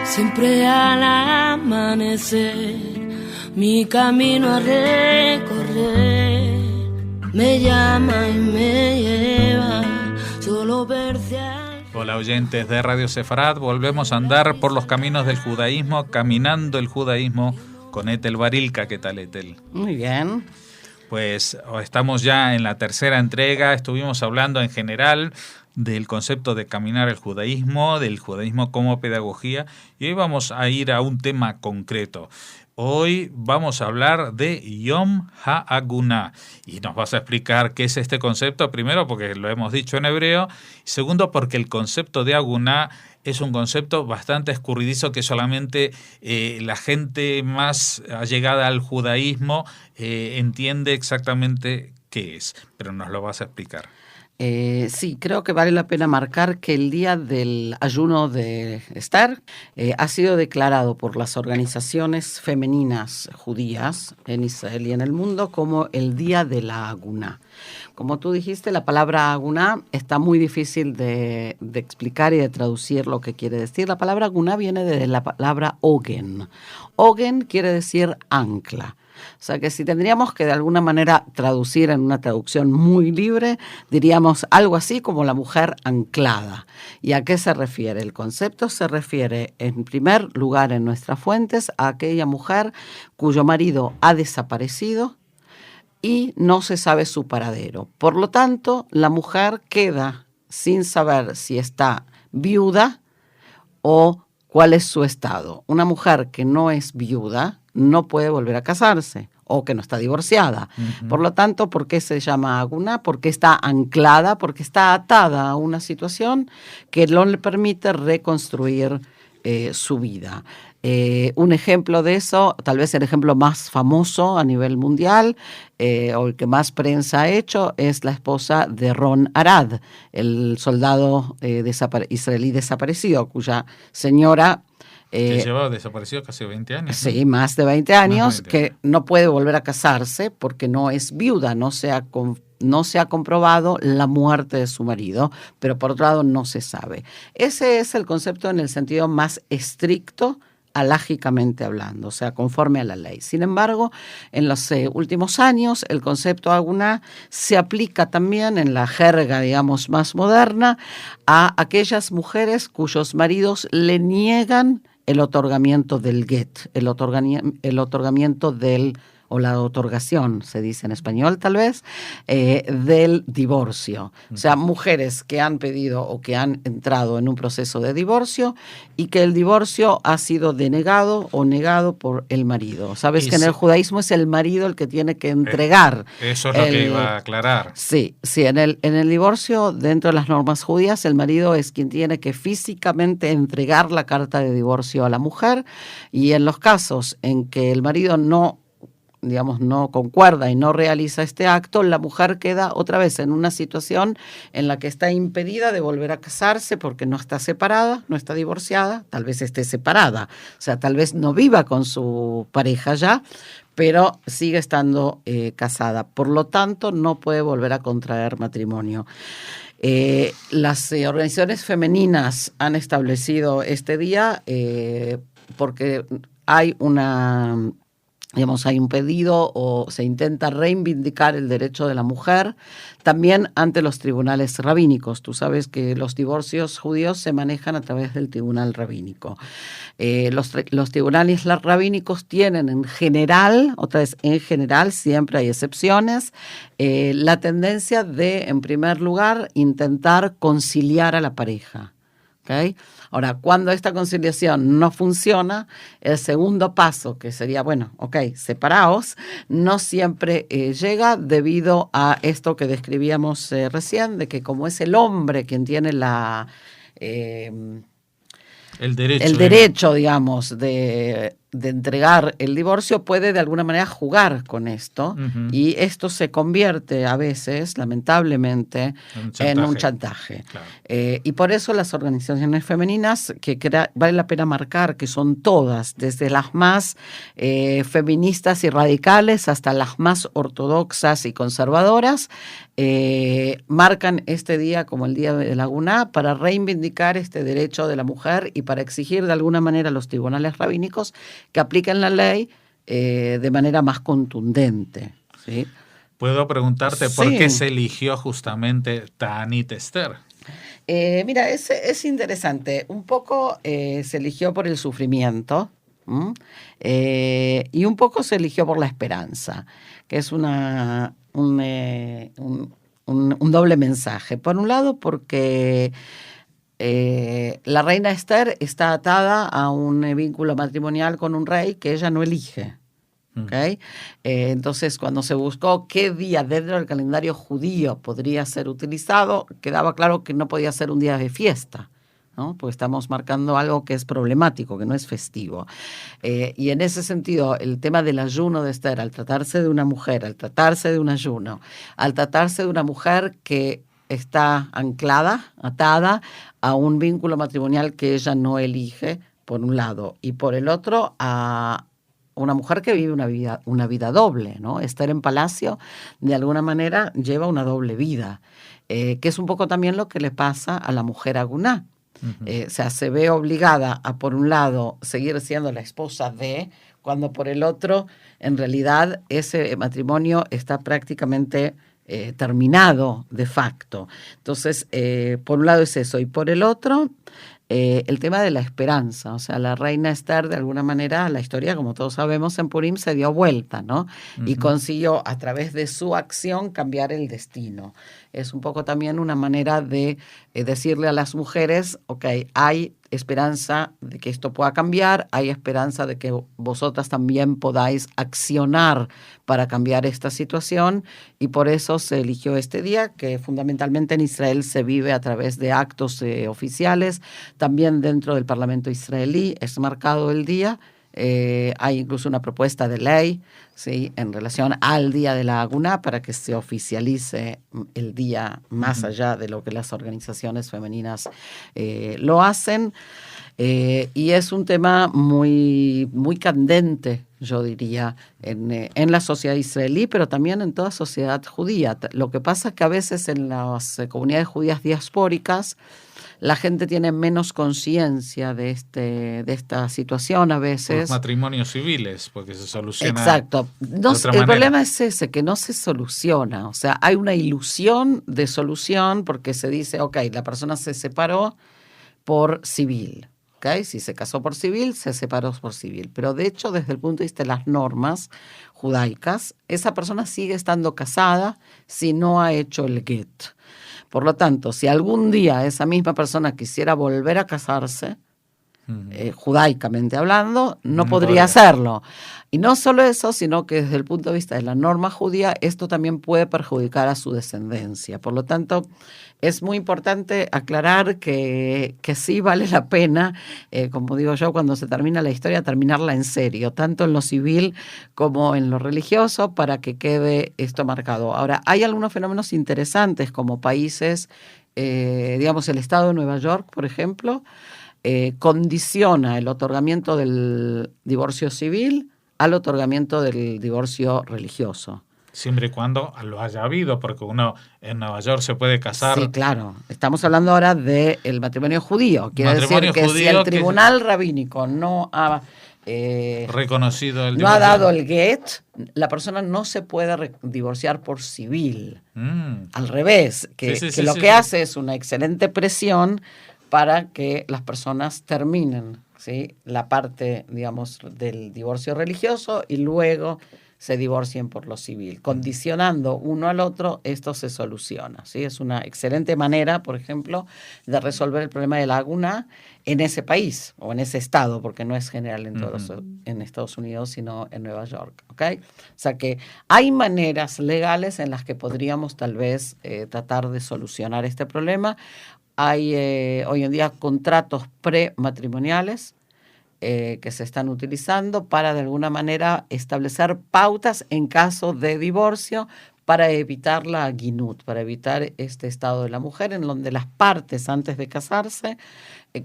Siempre al amanecer, mi camino a recorrer me llama y me lleva, solo verte. Hola oyentes de Radio Sefarad, volvemos a andar por los caminos del judaísmo, caminando el judaísmo con Ethel Barilka. ¿Qué tal, Ethel? Muy bien. Pues estamos ya en la tercera entrega, estuvimos hablando en general del concepto de caminar el judaísmo, del judaísmo como pedagogía, y hoy vamos a ir a un tema concreto. Hoy vamos a hablar de Yom HaAgunah y nos vas a explicar qué es este concepto, primero porque lo hemos dicho en hebreo, y segundo porque el concepto de Agunah es un concepto bastante escurridizo que solamente la gente más allegada al judaísmo entiende exactamente qué es, pero nos lo vas a explicar. Sí, creo que vale la pena marcar que el día del ayuno de Esther ha sido declarado por las organizaciones femeninas judías en Israel y en el mundo como el día de la Agunah. Como tú dijiste, la palabra Agunah está muy difícil de explicar y de traducir lo que quiere decir. La palabra Agunah viene de la palabra Ogen. Ogen quiere decir ancla. O sea que si tendríamos que de alguna manera traducir en una traducción muy libre, diríamos algo así como la mujer anclada. ¿Y a qué se refiere? El concepto se refiere en primer lugar en nuestras fuentes a aquella mujer cuyo marido ha desaparecido y no se sabe su paradero. Por lo tanto, la mujer queda sin saber si está viuda o cuál es su estado. Una mujer que no es viuda no puede volver a casarse o que no está divorciada. Uh-huh. Por lo tanto, ¿por qué se llama Agunah? Porque está anclada, porque está atada a una situación que no le permite reconstruir su vida. Un ejemplo de eso, tal vez el ejemplo más famoso a nivel mundial o el que más prensa ha hecho, es la esposa de Ron Arad, el soldado israelí desaparecido, cuya señora... que llevaba desaparecido casi 20 años. Sí, ¿no? Más de 20 años, que no puede volver a casarse porque no es viuda, no se ha comprobado la muerte de su marido, pero por otro lado no se sabe. Ese es el concepto en el sentido más estricto, alágicamente hablando, o sea, conforme a la ley. Sin embargo, en los últimos años, el concepto Agunah se aplica también en la jerga, digamos, más moderna, a aquellas mujeres cuyos maridos le niegan el otorgamiento del get, el otorgamiento del, o la otorgación, se dice en español tal vez, del divorcio. O sea, mujeres que han pedido o que han entrado en un proceso de divorcio y que el divorcio ha sido denegado o negado por el marido. Sabes que en el judaísmo es el marido el que tiene que entregar. Eso es lo que iba a aclarar. Sí, en el divorcio, dentro de las normas judías, el marido es quien tiene que físicamente entregar la carta de divorcio a la mujer, y en los casos en que el marido no concuerda y no realiza este acto, la mujer queda otra vez en una situación en la que está impedida de volver a casarse porque no está separada, no está divorciada, tal vez esté separada, o sea, tal vez no viva con su pareja ya, pero sigue estando casada. Por lo tanto, no puede volver a contraer matrimonio. Las organizaciones femeninas han establecido este día porque hay hay un pedido o se intenta reivindicar el derecho de la mujer también ante los tribunales rabínicos. Tú sabes que los divorcios judíos se manejan a través del tribunal rabínico. Los tribunales rabínicos tienen en general, siempre hay excepciones, la tendencia de, en primer lugar, intentar conciliar a la pareja. ¿Okay? Ahora, cuando esta conciliación no funciona, el segundo paso, que sería, separaos, no siempre llega debido a esto que describíamos recién, de que como es el hombre quien tiene el derecho, digamos, de de entregar el divorcio puede de alguna manera jugar con esto, y esto se convierte a veces, lamentablemente, en un chantaje. Claro. Y por eso las organizaciones femeninas, vale la pena marcar que son todas, desde las más feministas y radicales hasta las más ortodoxas y conservadoras, marcan este día como el Día de la Aguná para reivindicar este derecho de la mujer y para exigir de alguna manera a los tribunales rabínicos que apliquen la ley de manera más contundente, ¿sí? ¿Puedo preguntarte por Sí. qué se eligió justamente Ta'anit Esther? Mira, es interesante. Un poco se eligió por el sufrimiento, y un poco se eligió por la esperanza, que es un doble mensaje. Por un lado, porque la reina Esther está atada a un vínculo matrimonial con un rey que ella no elige. ¿Okay? Entonces, cuando se buscó qué día dentro del calendario judío podría ser utilizado, quedaba claro que no podía ser un día de fiesta, ¿no? Porque estamos marcando algo que es problemático, que no es festivo. Y en ese sentido, el tema del ayuno de Esther, al tratarse de una mujer, al tratarse de un ayuno, al tratarse de una mujer que está atada a un vínculo matrimonial que ella no elige, por un lado, y por el otro, a una mujer que vive una vida doble, ¿no? Estar en palacio, de alguna manera, lleva una doble vida, que es un poco también lo que le pasa a la mujer aguná. O sea, se ve obligada a, por un lado, seguir siendo la esposa de, cuando por el otro, en realidad, ese matrimonio está prácticamente terminado de facto. Entonces, por un lado es eso, y por el otro, el tema de la esperanza. O sea, la reina Esther, de alguna manera, la historia, como todos sabemos, en Purim se dio vuelta, ¿no? Y consiguió, a través de su acción, cambiar el destino. Es un poco también una manera de decirle a las mujeres, ok, hay esperanza de que esto pueda cambiar, hay esperanza de que vosotras también podáis accionar para cambiar esta situación, y por eso se eligió este día, que fundamentalmente en Israel se vive a través de actos oficiales. También dentro del Parlamento israelí es marcado el día. Hay incluso una propuesta de ley, ¿sí?, en relación al Día de la Aguná para que se oficialice el día más allá de lo que las organizaciones femeninas lo hacen. Y es un tema muy, muy candente, yo diría, en la sociedad israelí, pero también en toda sociedad judía. Lo que pasa es que a veces en las comunidades judías diaspóricas la gente tiene menos conciencia de esta situación a veces. Los matrimonios civiles, porque se soluciona. Exacto. De otra el manera. problema es ese, que no se soluciona. O sea, hay una ilusión de solución porque se dice, ok, la persona se separó por civil. ¿Okay? Si se casó por civil, se separó por civil. Pero de hecho, desde el punto de vista de las normas judaicas, esa persona sigue estando casada si no ha hecho el get. Por lo tanto, si algún día esa misma persona quisiera volver a casarse, judaicamente hablando, no podría hacerlo. Y no solo eso, sino que desde el punto de vista de la norma judía, esto también puede perjudicar a su descendencia. Por lo tanto, es muy importante aclarar que sí vale la pena, como digo yo, cuando se termina la historia, terminarla en serio, tanto en lo civil como en lo religioso, para que quede esto marcado. Ahora, hay algunos fenómenos interesantes, como países, digamos, el estado de Nueva York, por ejemplo, condiciona el otorgamiento del divorcio civil al otorgamiento del divorcio religioso. Siempre y cuando lo haya habido, porque uno en Nueva York se puede casar. Sí, claro. Estamos hablando ahora del matrimonio judío. Quiere decir que si el tribunal rabínico no ha reconocido el no ha dado el get, la persona no se puede divorciar por civil. Al revés, que lo que hace es una excelente presión para que las personas terminen, ¿sí?, la parte, digamos, del divorcio religioso y luego se divorcien por lo civil. Condicionando uno al otro, esto se soluciona, ¿sí? Es una excelente manera, por ejemplo, de resolver el problema de la aguná en ese país o en ese estado, porque no es general en todos, en Estados Unidos, sino en Nueva York, ¿ok? O sea que hay maneras legales en las que podríamos tal vez tratar de solucionar este problema. Hay hoy en día contratos prematrimoniales que se están utilizando para de alguna manera establecer pautas en caso de divorcio para evitar la guinut, para evitar este estado de la mujer en donde las partes antes de casarse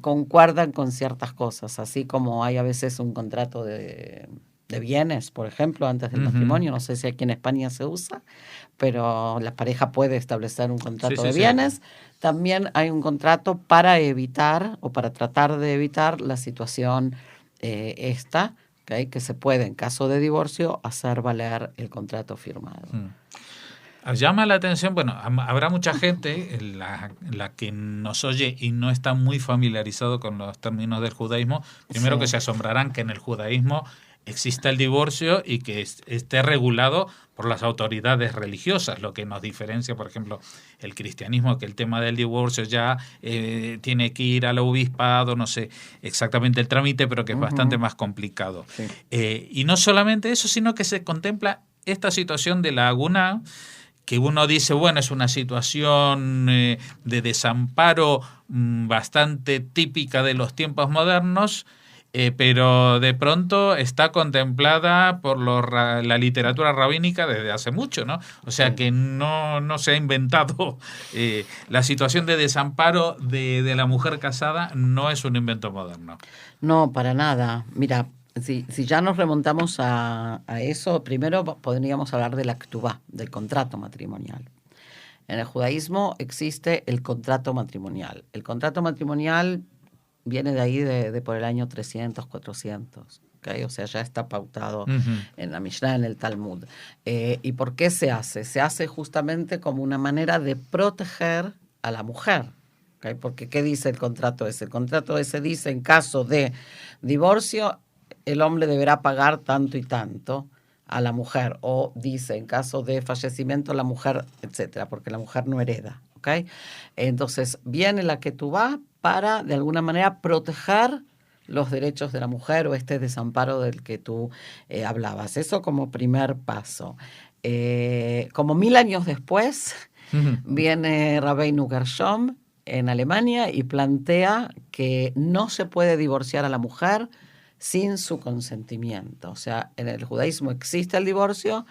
concuerdan con ciertas cosas, así como hay a veces un contrato de bienes, por ejemplo, antes del matrimonio, no sé si aquí en España se usa, pero la pareja puede establecer un contrato de bienes. Sí. También hay un contrato para evitar o para tratar de evitar la situación esta, ¿okay? Que se puede, en caso de divorcio, hacer valer el contrato firmado. Llama la atención, bueno, habrá mucha gente la que nos oye y no está muy familiarizado con los términos del judaísmo. Primero que se asombrarán que en el judaísmo exista el divorcio y que esté regulado por las autoridades religiosas, lo que nos diferencia, por ejemplo, el cristianismo, que el tema del divorcio ya tiene que ir al obispado, no sé exactamente el trámite, pero que es bastante más complicado. Sí. Y no solamente eso, sino que se contempla esta situación de la aguna, que uno dice, bueno, es una situación de desamparo bastante típica de los tiempos modernos, pero de pronto está contemplada por la literatura rabínica desde hace mucho, ¿no? O sea que no se ha inventado. La situación de desamparo de la mujer casada no es un invento moderno. No, para nada. Mira, si ya nos remontamos a eso, primero podríamos hablar de la ktubá, del contrato matrimonial. En el judaísmo existe el contrato matrimonial. El contrato matrimonial viene de ahí de por el año 300, 400. ¿Okay? O sea, ya está pautado en la Mishnah, en el Talmud. ¿Y por qué se hace? Se hace justamente como una manera de proteger a la mujer. ¿Okay? Porque ¿qué dice el contrato ese? El contrato ese dice, en caso de divorcio, el hombre deberá pagar tanto y tanto a la mujer. O dice, en caso de fallecimiento, la mujer, etcétera, porque la mujer no hereda. ¿Okay? Entonces, viene la ketubá para, de alguna manera, proteger los derechos de la mujer o este desamparo del que tú hablabas. Eso como primer paso. Como 1000 años después, viene Rabbeinu Gershom en Alemania y plantea que no se puede divorciar a la mujer sin su consentimiento. O sea, en el judaísmo existe el divorcio,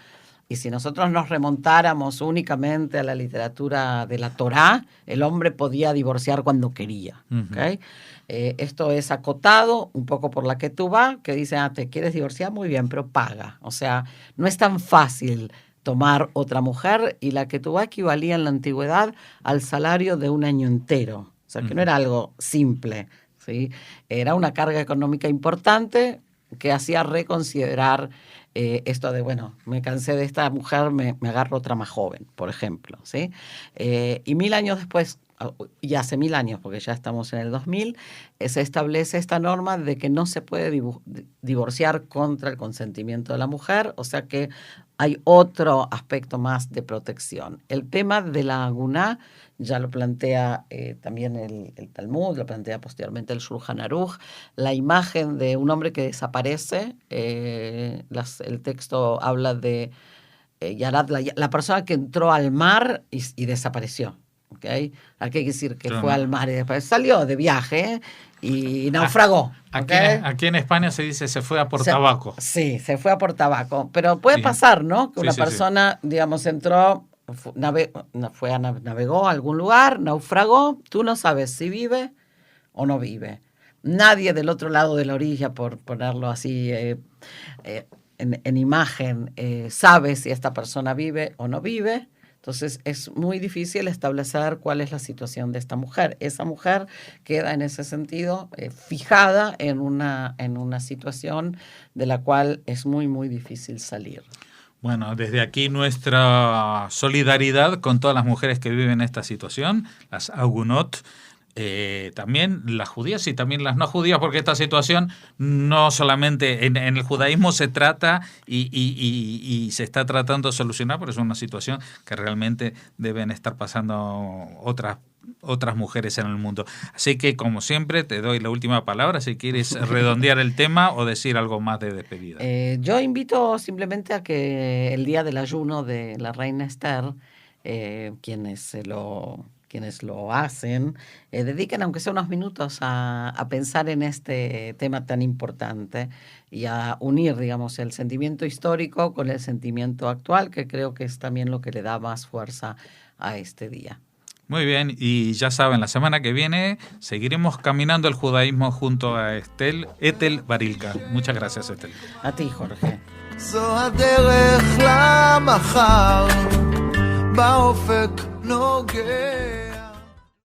y si nosotros nos remontáramos únicamente a la literatura de la Torá, el hombre podía divorciar cuando quería. ¿Okay? Esto es acotado un poco por la ketubá, que dice, te quieres divorciar, muy bien, pero paga. O sea, no es tan fácil tomar otra mujer, y la ketubá equivalía en la antigüedad al salario de un año entero. O sea, que no era algo simple, ¿sí? Era una carga económica importante que hacía reconsiderar esto de, bueno, me cansé de esta mujer, me agarro otra más joven, por ejemplo, ¿sí? Y 1000 años después, y hace 1000 años, porque ya estamos en el 2000, se establece esta norma de que no se puede divorciar contra el consentimiento de la mujer, o sea que hay otro aspecto más de protección. El tema de la aguná ya lo plantea también el Talmud, lo plantea posteriormente el Shulchan Aruch, la imagen de un hombre que desaparece, el texto habla de Yarad, la persona que entró al mar y desapareció. ¿Okay? Hay que decir que fue al mar y después salió de viaje y naufragó. Aquí en España se dice se fue a por tabaco. Sí, se fue a por tabaco. Pero puede pasar, ¿no? Que una persona, digamos, entró, navegó a algún lugar, naufragó, tú no sabes si vive o no vive. Nadie del otro lado de la orilla, por ponerlo así en imagen, sabe si esta persona vive o no vive. Entonces es muy difícil establecer cuál es la situación de esta mujer. Esa mujer queda en ese sentido fijada en una situación de la cual es muy, muy difícil salir. Bueno, desde aquí nuestra solidaridad con todas las mujeres que viven esta situación, las agunot, también las judías y también las no judías, porque esta situación no solamente en el judaísmo se trata y se está tratando de solucionar, pero es una situación que realmente deben estar pasando otras mujeres en el mundo. Así que, como siempre, te doy la última palabra si quieres redondear el tema o decir algo más de despedida. Yo invito simplemente a que el día del ayuno de la reina Esther, quienes quienes lo hacen, dediquen aunque sea unos minutos a pensar en este tema tan importante y a unir, digamos, el sentimiento histórico con el sentimiento actual, que creo que es también lo que le da más fuerza a este día. Muy bien, y ya saben, la semana que viene seguiremos caminando el judaísmo junto a Ethel Barilka. Muchas gracias, Ethel. A ti, Jorge. זו הדרך למחר, באופק נוגע